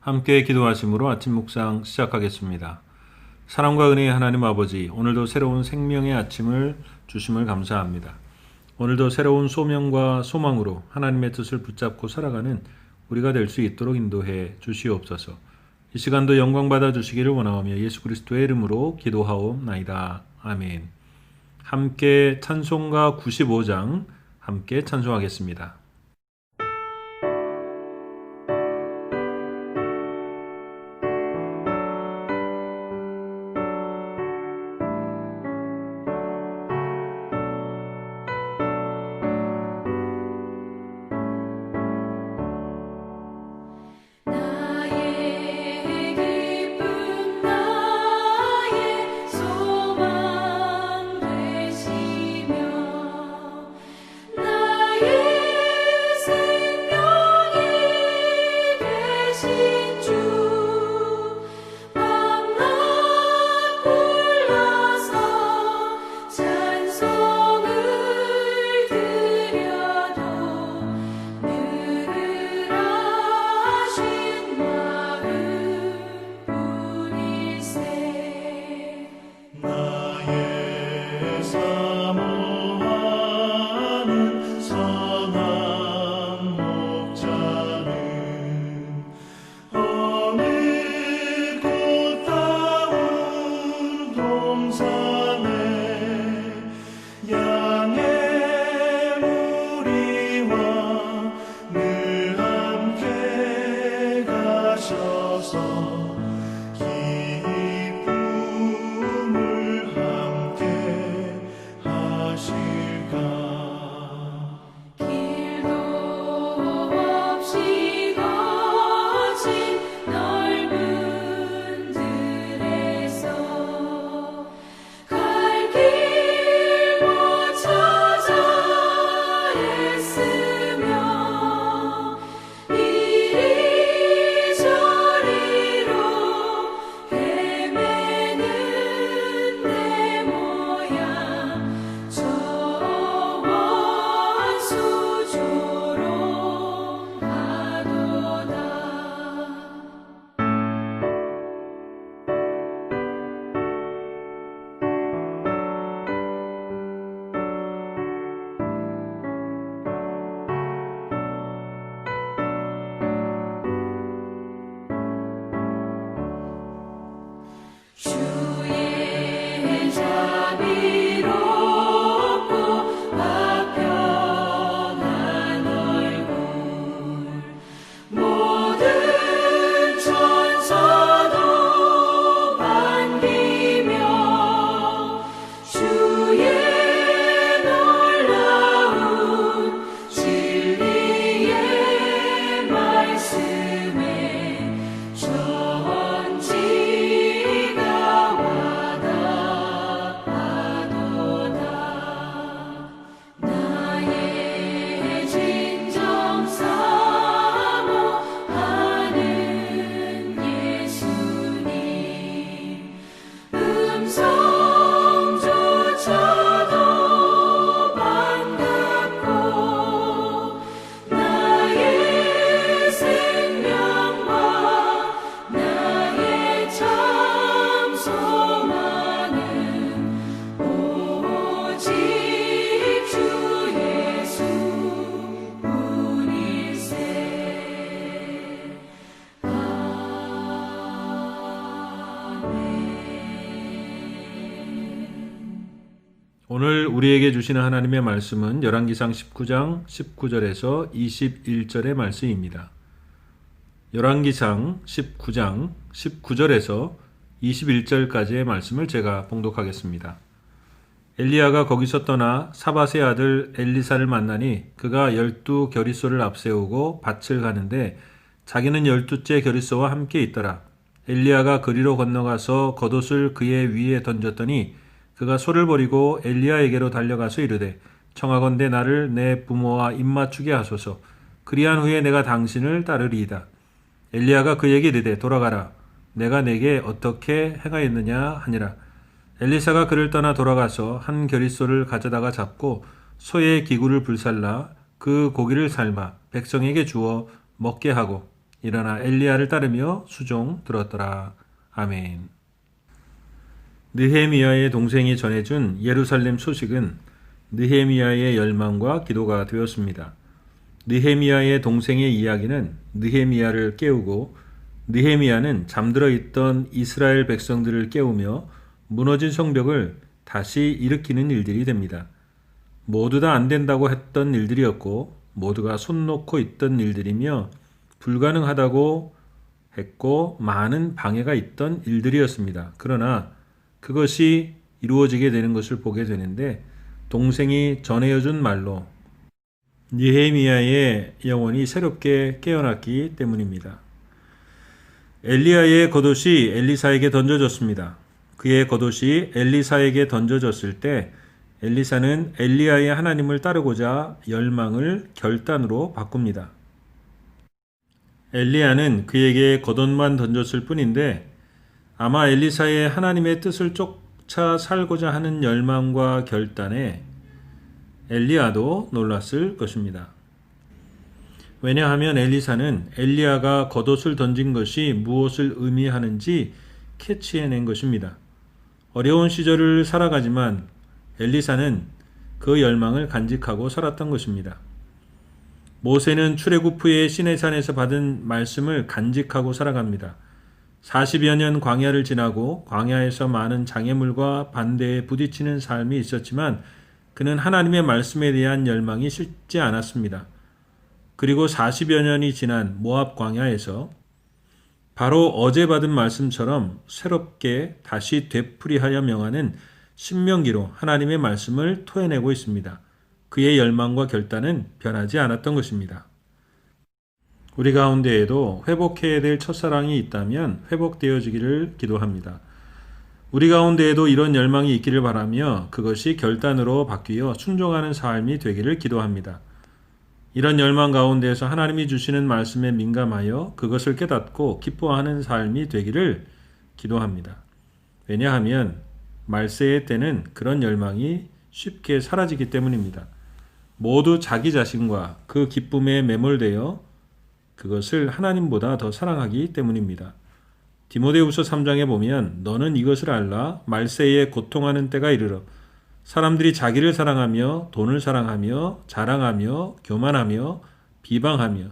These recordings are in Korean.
함께 기도하심으로 아침 묵상 시작하겠습니다. 사랑과 은혜의 하나님 아버지, 오늘도 새로운 생명의 아침을 주심을 감사합니다. 오늘도 새로운 소명과 소망으로 하나님의 뜻을 붙잡고 살아가는 우리가 될 수 있도록 인도해 주시옵소서. 이 시간도 영광 받아 주시기를 원하오며 예수 그리스도의 이름으로 기도하옵나이다. 아멘. 함께 찬송가 95장 함께 찬송하겠습니다. 오늘 우리에게 주시는 하나님의 말씀은 열왕기상 19장 19절에서 21절의 말씀입니다. 열왕기상 19장 19절에서 21절까지의 말씀을 제가 봉독하겠습니다. 엘리야가 거기서 떠나 사밧의 아들 엘리사를 만나니 그가 12 겨리소를 앞세우고 밭을 가는데 자기는 12째 겨리소와 함께 있더라. 엘리야가 그리로 건너가서 겉옷을 그의 위에 던졌더니 그가 소를 버리고 엘리야에게로 달려가서 이르되 청하건대 나를 내 부모와 입맞추게 하소서. 그리한 후에 내가 당신을 따르리이다. 엘리야가 그에게 이르되 돌아가라. 내가 내게 어떻게 행하였느냐 하니라. 엘리사가 그를 떠나 돌아가서 한 겨릿소를 가져다가 잡고 소의 기구를 불살라 그 고기를 삶아 백성에게 주어 먹게 하고 일어나 엘리야를 따르며 수종 들었더라. 아멘. 느헤미야의 동생이 전해준 예루살렘 소식은 느헤미야의 열망과 기도가 되었습니다. 느헤미야의 동생의 이야기는 느헤미야를 깨우고 느헤미야는 잠들어 있던 이스라엘 백성들을 깨우며 무너진 성벽을 다시 일으키는 일들이 됩니다. 모두 다 안 된다고 했던 일들이었고 모두가 손 놓고 있던 일들이며 불가능하다고 했고 많은 방해가 있던 일들이었습니다. 그러나 그것이 이루어지게 되는 것을 보게 되는데 동생이 전해준 말로 느헤미야의 영혼이 새롭게 깨어났기 때문입니다. 엘리야의 겉옷이 엘리사에게 던져졌습니다. 그의 겉옷이 엘리사에게 던져졌을 때 엘리사는 엘리야의 하나님을 따르고자 열망을 결단으로 바꿉니다. 엘리야는 그에게 겉옷만 던졌을 뿐인데 아마 엘리사의 하나님의 뜻을 쫓아 살고자 하는 열망과 결단에 엘리야도 놀랐을 것입니다. 왜냐하면 엘리사는 엘리야가 겉옷을 던진 것이 무엇을 의미하는지 캐치해낸 것입니다. 어려운 시절을 살아가지만 엘리사는 그 열망을 간직하고 살았던 것입니다. 모세는 출애굽 후에 시내산에서 받은 말씀을 간직하고 살아갑니다. 40여 년 광야를 지나고 광야에서 많은 장애물과 반대에 부딪히는 삶이 있었지만 그는 하나님의 말씀에 대한 열망이 식지 않았습니다. 그리고 40여 년이 지난 모압 광야에서 바로 어제 받은 말씀처럼 새롭게 다시 되풀이하여 명하는 신명기로 하나님의 말씀을 토해내고 있습니다. 그의 열망과 결단은 변하지 않았던 것입니다. 우리 가운데에도 회복해야 될 첫사랑이 있다면 회복되어지기를 기도합니다. 우리 가운데에도 이런 열망이 있기를 바라며 그것이 결단으로 바뀌어 순종하는 삶이 되기를 기도합니다. 이런 열망 가운데에서 하나님이 주시는 말씀에 민감하여 그것을 깨닫고 기뻐하는 삶이 되기를 기도합니다. 왜냐하면 말세의 때는 그런 열망이 쉽게 사라지기 때문입니다. 모두 자기 자신과 그 기쁨에 매몰되어 그것을 하나님보다 더 사랑하기 때문입니다. 디모데후서 3장에 보면 너는 이것을 알라 말세에 고통하는 때가 이르러 사람들이 자기를 사랑하며 돈을 사랑하며 자랑하며 교만하며 비방하며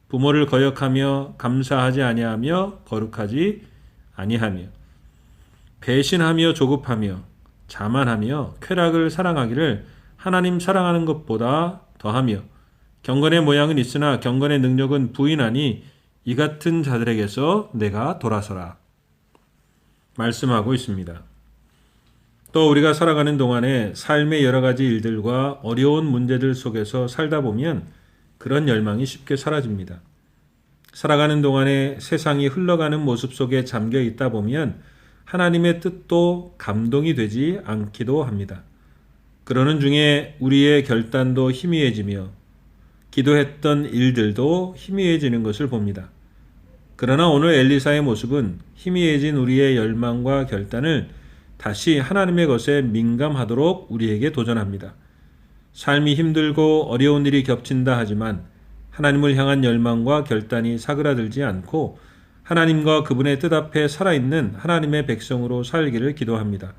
부모를 거역하며 감사하지 아니하며 거룩하지 아니하며 배신하며 조급하며 자만하며 쾌락을 사랑하기를 하나님 사랑하는 것보다 더하며 경건의 모양은 있으나 경건의 능력은 부인하니 이 같은 자들에게서 내가 돌아서라 말씀하고 있습니다. 또 우리가 살아가는 동안에 삶의 여러 가지 일들과 어려운 문제들 속에서 살다 보면 그런 열망이 쉽게 사라집니다. 살아가는 동안에 세상이 흘러가는 모습 속에 잠겨 있다 보면 하나님의 뜻도 감동이 되지 않기도 합니다. 그러는 중에 우리의 결단도 희미해지며 기도했던 일들도 희미해지는 것을 봅니다. 그러나 오늘 엘리사의 모습은 희미해진 우리의 열망과 결단을 다시 하나님의 것에 민감하도록 우리에게 도전합니다. 삶이 힘들고 어려운 일이 겹친다 하지만 하나님을 향한 열망과 결단이 사그라들지 않고 하나님과 그분의 뜻 앞에 살아있는 하나님의 백성으로 살기를 기도합니다.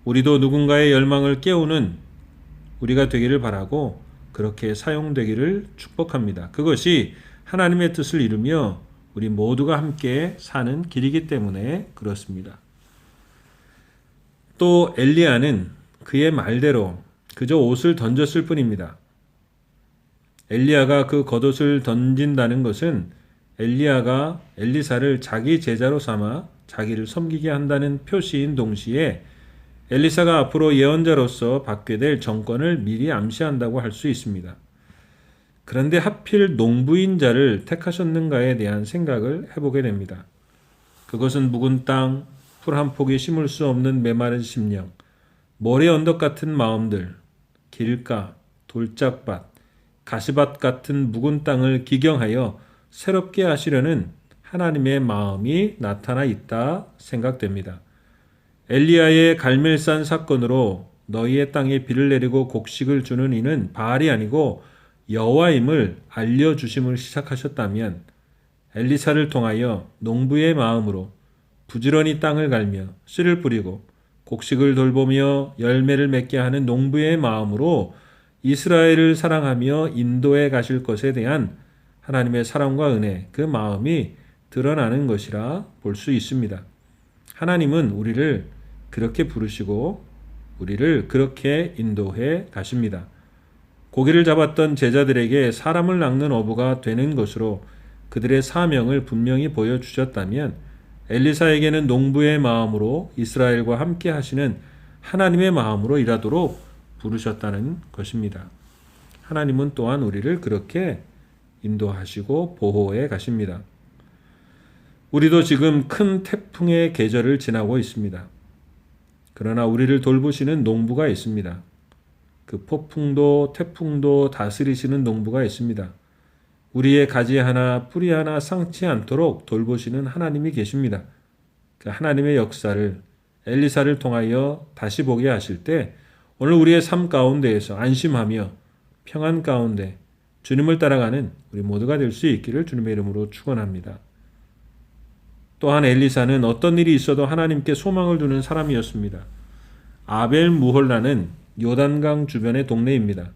우리도 누군가의 열망을 깨우는 우리가 되기를 바라고 그렇게 사용되기를 축복합니다. 그것이 하나님의 뜻을 이루며 우리 모두가 함께 사는 길이기 때문에 그렇습니다. 또 엘리야는 그의 말대로 그저 옷을 던졌을 뿐입니다. 엘리야가 그 겉옷을 던진다는 것은 엘리야가 엘리사를 자기 제자로 삼아 자기를 섬기게 한다는 표시인 동시에 엘리사가 앞으로 예언자로서 받게 될 정권을 미리 암시한다고 할 수 있습니다. 그런데 하필 농부인 자를 택하셨는가에 대한 생각을 해보게 됩니다. 그것은 묵은 땅, 풀 한 폭이 심을 수 없는 메마른 심령, 모래 언덕 같은 마음들, 길가, 돌짝밭, 가시밭 같은 묵은 땅을 기경하여 새롭게 하시려는 하나님의 마음이 나타나 있다 생각됩니다. 엘리야의 갈멜산 사건으로 너희의 땅에 비를 내리고 곡식을 주는 이는 바알이 아니고 여호와임을 알려주심을 시작하셨다면 엘리사를 통하여 농부의 마음으로 부지런히 땅을 갈며 씨를 뿌리고 곡식을 돌보며 열매를 맺게 하는 농부의 마음으로 이스라엘을 사랑하며 인도해 가실 것에 대한 하나님의 사랑과 은혜, 그 마음이 드러나는 것이라 볼 수 있습니다. 하나님은 우리를 그렇게 부르시고 우리를 그렇게 인도해 가십니다. 고기를 잡았던 제자들에게 사람을 낚는 어부가 되는 것으로 그들의 사명을 분명히 보여주셨다면 엘리사에게는 농부의 마음으로 이스라엘과 함께 하시는 하나님의 마음으로 일하도록 부르셨다는 것입니다. 하나님은 또한 우리를 그렇게 인도하시고 보호해 가십니다. 우리도 지금 큰 태풍의 계절을 지나고 있습니다. 그러나 우리를 돌보시는 농부가 있습니다. 그 폭풍도 태풍도 다스리시는 농부가 있습니다. 우리의 가지 하나 뿌리 하나 상치 않도록 돌보시는 하나님이 계십니다. 그 하나님의 역사를 엘리사를 통하여 다시 보게 하실 때 오늘 우리의 삶 가운데에서 안심하며 평안 가운데 주님을 따라가는 우리 모두가 될 수 있기를 주님의 이름으로 축원합니다. 또한 엘리사는 어떤 일이 있어도 하나님께 소망을 두는 사람이었습니다. 아벨 무홀라는 요단강 주변의 동네입니다.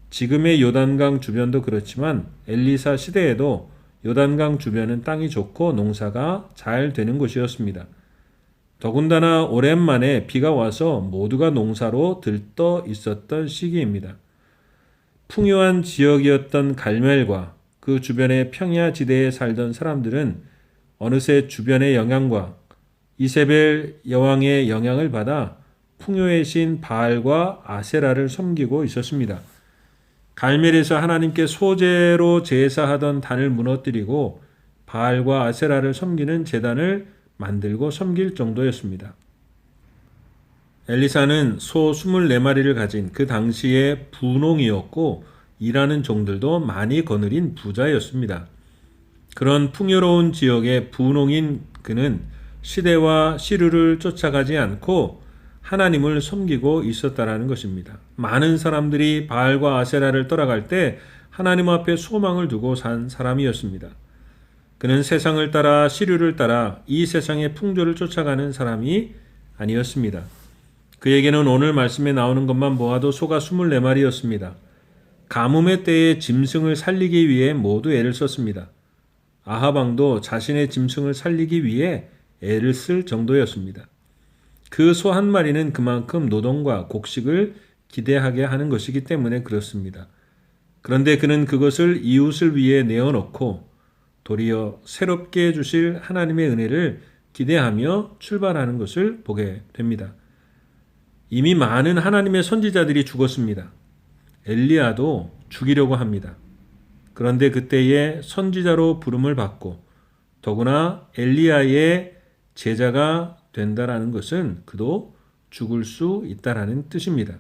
지금의 요단강 주변도 그렇지만 엘리사 시대에도 요단강 주변은 땅이 좋고 농사가 잘 되는 곳이었습니다. 더군다나 오랜만에 비가 와서 모두가 농사로 들떠 있었던 시기입니다. 풍요한 지역이었던 갈멜과 그 주변의 평야 지대에 살던 사람들은 어느새 주변의 영향과 이세벨 여왕의 영향을 받아 풍요의 신 바알과 아세라를 섬기고 있었습니다. 갈멜에서 하나님께 소재로 제사하던 단을 무너뜨리고 바알과 아세라를 섬기는 제단을 만들고 섬길 정도였습니다. 엘리사는 소 24마리를 가진 그 당시의 부농이었고 일하는 종들도 많이 거느린 부자였습니다. 그런 풍요로운 지역의 부농인 그는 시대와 시류를 쫓아가지 않고 하나님을 섬기고 있었다라는 것입니다. 많은 사람들이 바알과 아세라를 떠나갈 때 하나님 앞에 소망을 두고 산 사람이었습니다. 그는 세상을 따라 시류를 따라 이 세상의 풍조를 쫓아가는 사람이 아니었습니다. 그에게는 오늘 말씀에 나오는 것만 모아도 소가 24마리였습니다. 가뭄의 때에 짐승을 살리기 위해 모두 애를 썼습니다. 아합 왕도 자신의 짐승을 살리기 위해 애를 쓸 정도였습니다. 그 소 한 마리는 그만큼 노동과 곡식을 기대하게 하는 것이기 때문에 그렇습니다. 그런데 그는 그것을 이웃을 위해 내어놓고 도리어 새롭게 주실 하나님의 은혜를 기대하며 출발하는 것을 보게 됩니다. 이미 많은 하나님의 선지자들이 죽었습니다. 엘리야도 죽이려고 합니다. 그런데 그때에 선지자로 부름을 받고 더구나 엘리야의 제자가 된다라는 것은 그도 죽을 수 있다라는 뜻입니다.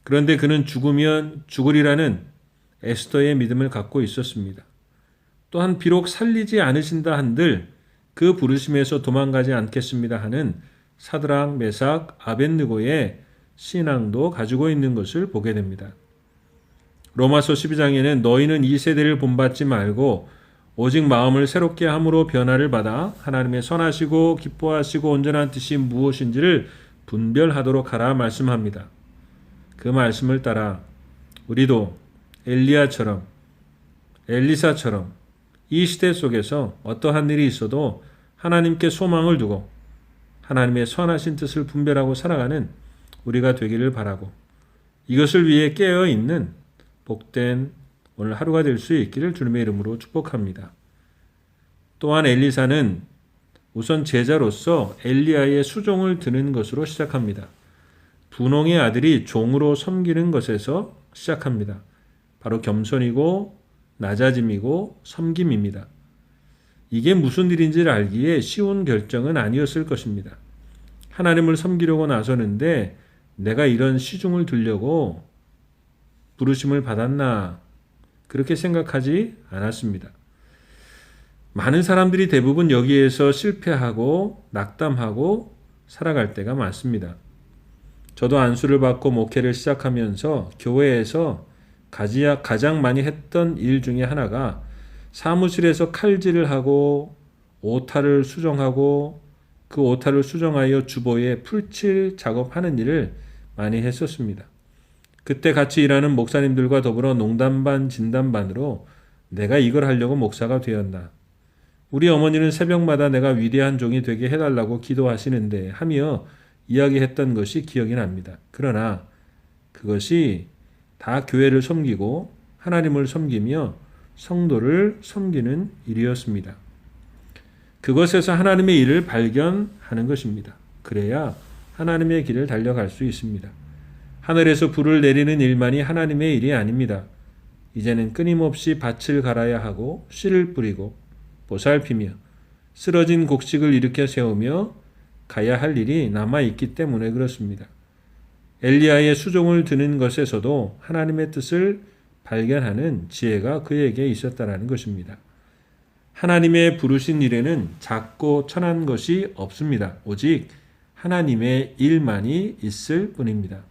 그런데 그는 죽으면 죽으리라는 에스더의 믿음을 갖고 있었습니다. 또한 비록 살리지 않으신다 한들 그 부르심에서 도망가지 않겠습니다 하는 사드락, 메삭, 아벳느고의 신앙도 가지고 있는 것을 보게 됩니다. 로마서 12장에는 너희는 이 세대를 본받지 말고 오직 마음을 새롭게 함으로 변화를 받아 하나님의 선하시고 기뻐하시고 온전한 뜻이 무엇인지를 분별하도록 하라 말씀합니다. 그 말씀을 따라 우리도 엘리야처럼 엘리사처럼 이 시대 속에서 어떠한 일이 있어도 하나님께 소망을 두고 하나님의 선하신 뜻을 분별하고 살아가는 우리가 되기를 바라고 이것을 위해 깨어있는 복된 오늘 하루가 될 수 있기를 주님의 이름으로 축복합니다. 또한 엘리사는 우선 제자로서 엘리야의 수종을 드는 것으로 시작합니다. 분홍의 아들이 종으로 섬기는 것에서 시작합니다. 바로 겸손이고 낮아짐이고 섬김입니다. 이게 무슨 일인지를 알기에 쉬운 결정은 아니었을 것입니다. 하나님을 섬기려고 나서는데 내가 이런 시중을 들려고 부르심을 받았나 그렇게 생각하지 않았습니다. 많은 사람들이 대부분 여기에서 실패하고 낙담하고 살아갈 때가 많습니다. 저도 안수를 받고 목회를 시작하면서 교회에서 가장 많이 했던 일 중에 하나가 사무실에서 칼질을 하고 오타를 수정하고 그 오타를 수정하여 주보에 풀칠 작업하는 일을 많이 했었습니다. 그때 같이 일하는 목사님들과 더불어 농담반 진담반으로 내가 이걸 하려고 목사가 되었나. 우리 어머니는 새벽마다 내가 위대한 종이 되게 해달라고 기도하시는데 하며 이야기했던 것이 기억이 납니다. 그러나 그것이 다 교회를 섬기고 하나님을 섬기며 성도를 섬기는 일이었습니다. 그것에서 하나님의 일을 발견하는 것입니다. 그래야 하나님의 길을 달려갈 수 있습니다. 하늘에서 불을 내리는 일만이 하나님의 일이 아닙니다. 이제는 끊임없이 밭을 갈아야 하고 씨를 뿌리고 보살피며 쓰러진 곡식을 일으켜 세우며 가야 할 일이 남아있기 때문에 그렇습니다. 엘리야의 수종을 드는 것에서도 하나님의 뜻을 발견하는 지혜가 그에게 있었다는 것입니다. 하나님의 부르신 일에는 작고 천한 것이 없습니다. 오직 하나님의 일만이 있을 뿐입니다.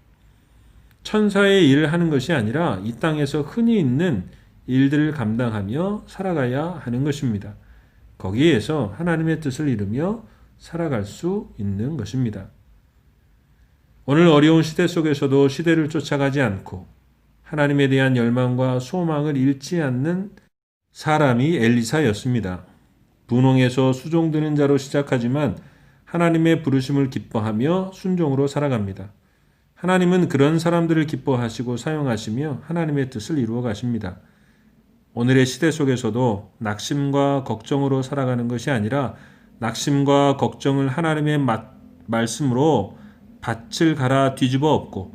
천사의 일을 하는 것이 아니라 이 땅에서 흔히 있는 일들을 감당하며 살아가야 하는 것입니다. 거기에서 하나님의 뜻을 이루며 살아갈 수 있는 것입니다. 오늘 어려운 시대 속에서도 시대를 쫓아가지 않고 하나님에 대한 열망과 소망을 잃지 않는 사람이 엘리사였습니다. 분홍에서 수종드는 자로 시작하지만 하나님의 부르심을 기뻐하며 순종으로 살아갑니다. 하나님은 그런 사람들을 기뻐하시고 사용하시며 하나님의 뜻을 이루어 가십니다. 오늘의 시대 속에서도 낙심과 걱정으로 살아가는 것이 아니라 낙심과 걱정을 하나님의 말씀으로 밭을 갈아 뒤집어 엎고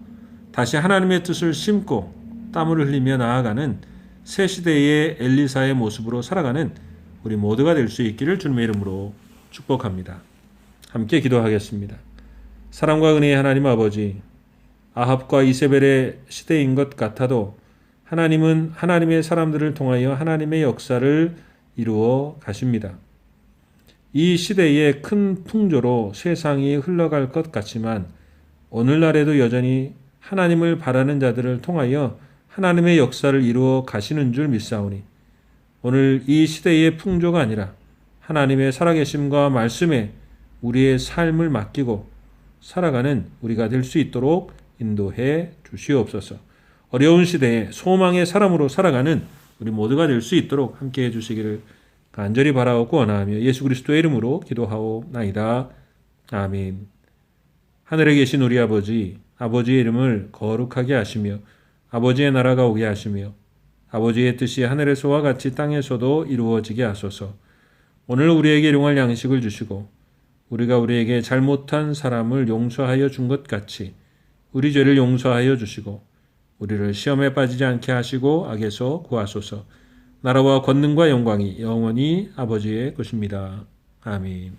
다시 하나님의 뜻을 심고 땀을 흘리며 나아가는 새 시대의 엘리사의 모습으로 살아가는 우리 모두가 될 수 있기를 주님의 이름으로 축복합니다. 함께 기도하겠습니다. 사랑과 은혜의 하나님 아버지, 아합과 이세벨의 시대인 것 같아도 하나님은 하나님의 사람들을 통하여 하나님의 역사를 이루어 가십니다. 이 시대의 큰 풍조로 세상이 흘러갈 것 같지만 오늘날에도 여전히 하나님을 바라는 자들을 통하여 하나님의 역사를 이루어 가시는 줄 믿사오니 오늘 이 시대의 풍조가 아니라 하나님의 살아계심과 말씀에 우리의 삶을 맡기고 살아가는 우리가 될 수 있도록 인도해 주시옵소서. 어려운 시대에 소망의 사람으로 살아가는 우리 모두가 될 수 있도록 함께해 주시기를 간절히 바라옵고 원하며 예수 그리스도의 이름으로 기도하옵나이다. 아멘. 하늘에 계신 우리 아버지, 아버지의 이름을 거룩하게 하시며 아버지의 나라가 오게 하시며 아버지의 뜻이 하늘에서와 같이 땅에서도 이루어지게 하소서. 오늘 우리에게 일용할 양식을 주시고 우리가 우리에게 잘못한 사람을 용서하여 준 것 같이 우리 죄를 용서하여 주시고 우리를 시험에 빠지지 않게 하시고 악에서 구하소서. 나라와 권능과 영광이 영원히 아버지의 것입니다. 아멘.